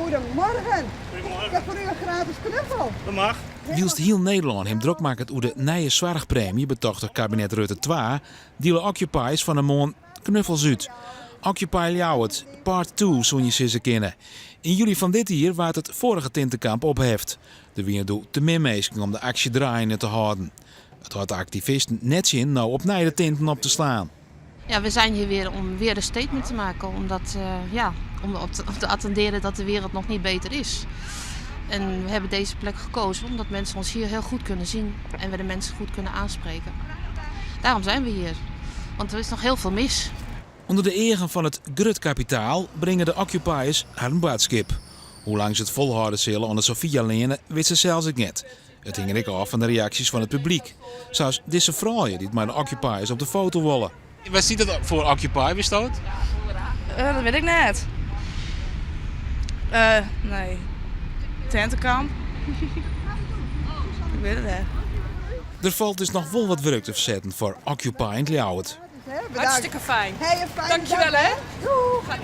Goedemorgen. Ik heb voor u een gratis knuffel. Dat mag. Wielst heel Nederland hem druk maakt hoe de nieuwe zorgpremie betocht door kabinet Rutte 2, dealen occupiers van een maand knuffels uit. Occupy Ljouwert, part 2, zo'n je ze kennen. In juli van dit jaar werd het vorige tintenkamp opheft. De weer doet te min mensen om de actie draaiende te houden. Het had de activisten net zin nou op de tinten op te slaan. Ja, we zijn hier weer om weer een statement te maken. Omdat, om op te attenderen dat de wereld nog niet beter is. En we hebben deze plek gekozen omdat mensen ons hier heel goed kunnen zien. En we de mensen goed kunnen aanspreken. Daarom zijn we hier. Want er is nog heel veel mis. Onder de egen van het Grutkapitaal brengen de occupiers haar boodschap. Hoe lang ze het volhouden zullen onder Sofia Lene, weet ze zelfs ook niet. Het hing er ook af van de reacties van het publiek. Zoals deze vrouwen die maar de occupiers op de foto willen. Wat ziet het voor Occupy bestaan? Dat weet ik net. Nee. Tentenkamp. Ik weet het niet. Er valt dus nog wel wat werk te verzetten voor Occupy in Ljouwert. Hartstikke fijn. Hey, een fijne Dankjewel dag, hè. Doei. Ga ik